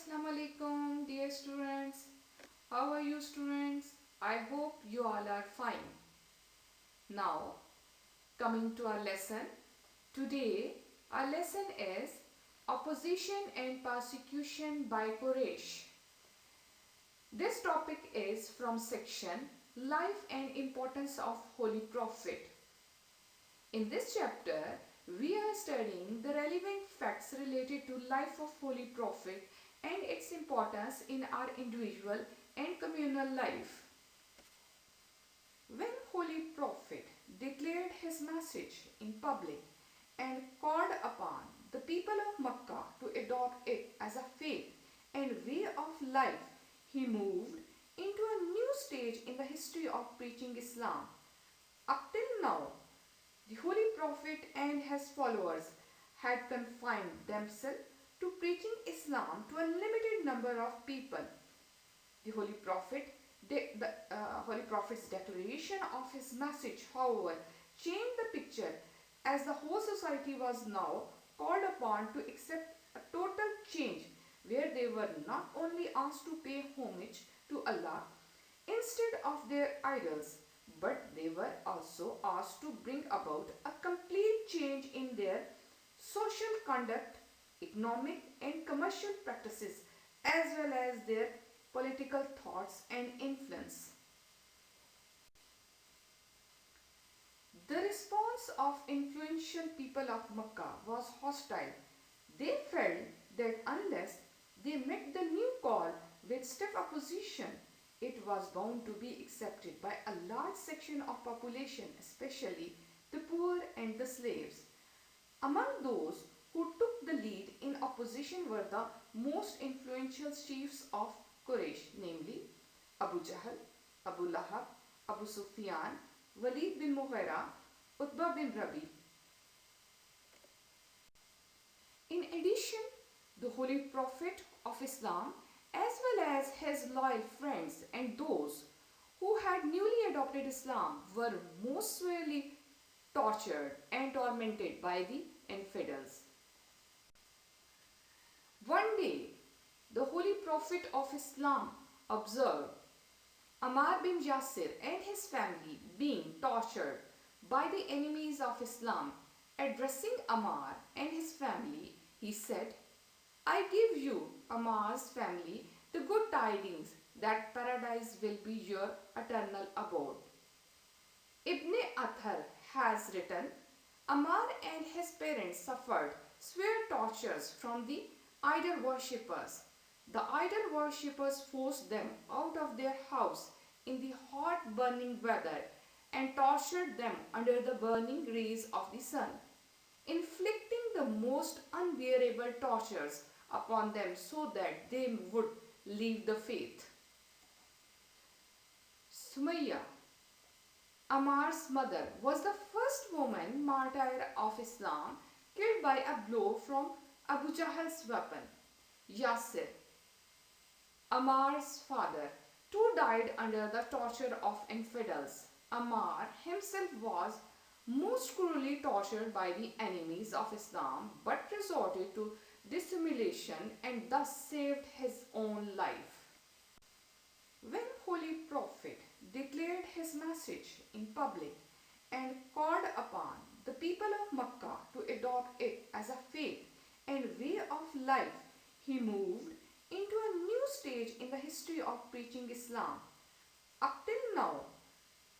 Assalamu alaikum, dear students. How are you, students? I hope you all are fine. Now, coming to our lesson. Today, our lesson is Opposition and Persecution by Quraysh. This topic is from section Life and Importance of Holy Prophet. In this chapter, we are studying the relevant facts related to life of Holy Prophet and its importance in our individual and communal life. When Holy Prophet declared his message in public and called upon the people of Makkah to adopt it as a faith and way of life, he moved into a new stage in the history of preaching Islam. Up till now, the Holy Prophet and his followers had confined themselves to preaching Islam to a limited number of people. The Holy Prophet's declaration of his message, however, changed the picture as the whole society was now called upon to accept a total change where they were not only asked to pay homage to Allah instead of their idols, but they were also asked to bring about a complete change in their social conduct, economic and commercial practices, as well as their political thoughts and influence. The response of influential people of Makkah was hostile. They felt that unless they met the new call with stiff opposition, it was bound to be accepted by a large section of population, especially the poor and the slaves. Among those who took the lead in opposition were the most influential chiefs of Quraysh, namely Abu Jahl, Abu Lahab, Abu Sufyan, Walid bin Mughira, Utbah bin Rabi. In addition, the Holy Prophet of Islam, as well as his loyal friends and those who had newly adopted Islam, were most severely tortured and tormented by the infidels. One day, the Holy Prophet of Islam observed Ammar bin Yasir and his family being tortured by the enemies of Islam. Addressing Ammar and his family, he said, I give you, Ammar's family, the good tidings that paradise will be your eternal abode. Ibn Athar has written, Ammar and his parents suffered severe tortures from the idol worshippers. The idol worshippers forced them out of their house in the hot burning weather and tortured them under the burning rays of the sun, inflicting the most unbearable tortures upon them so that they would leave the faith. Sumayya, Ammar's mother, was the first woman martyr of Islam killed by a blow from Abu Jahl's weapon. Yasir, Ammar's father, too died under the torture of infidels. Ammar himself was most cruelly tortured by the enemies of Islam but resorted to dissimulation and thus saved his own life. When Holy Prophet declared his message in public and called upon the people of Makkah to adopt it as a faith and way of life, he moved into a new stage in the history of preaching Islam. Up till now,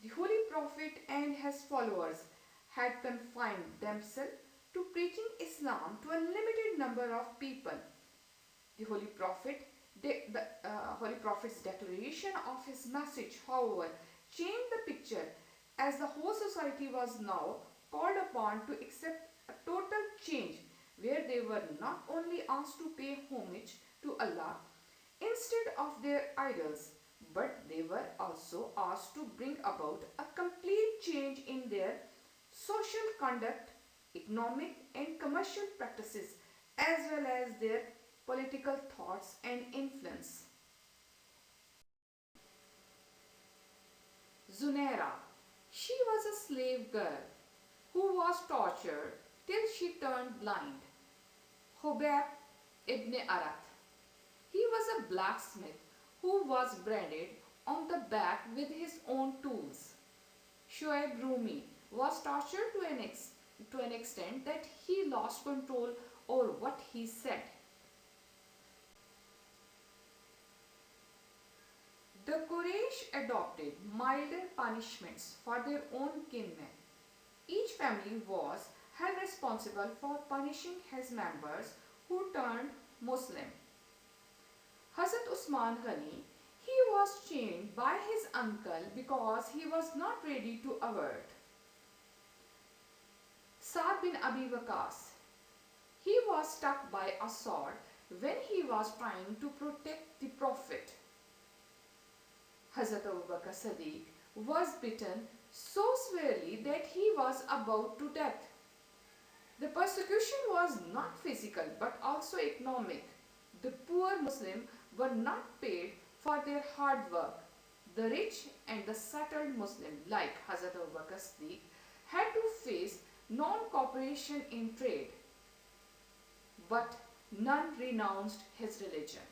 the Holy Prophet and his followers had confined themselves to preaching Islam to a limited number of people. The Holy Prophet's declaration of his message, however, changed the picture as the whole society was now called upon to accept a total change where they were not only asked to pay homage to Allah instead of their idols, but they were also asked to bring about a complete change in their social conduct, economic and commercial practices, as well as their political thoughts and influence. Zunaira, she was a slave girl who was tortured till she turned blind. Hubayb ibn Arath, He was a blacksmith who was branded on the back with his own tools. Shoaib Rumi was tortured to an extent that he lost control over what he said. The Quraysh adopted milder punishments for their own kinmen. Each family was held responsible for punishing his members who turned Muslim. Hazrat Usman Ghani, he was chained by his uncle because he was not ready to avert. Saad bin Abi Waqas, he was struck by a sword when he was trying to protect the Prophet. Hazrat Abu Bakr Siddiq was bitten so severely that he was about to death. The persecution was not physical but also economic. The poor Muslim were not paid for their hard work. The rich and the settled Muslim like Hazrat Abu Bakr Siddiq had to face non-cooperation in trade, but none renounced his religion.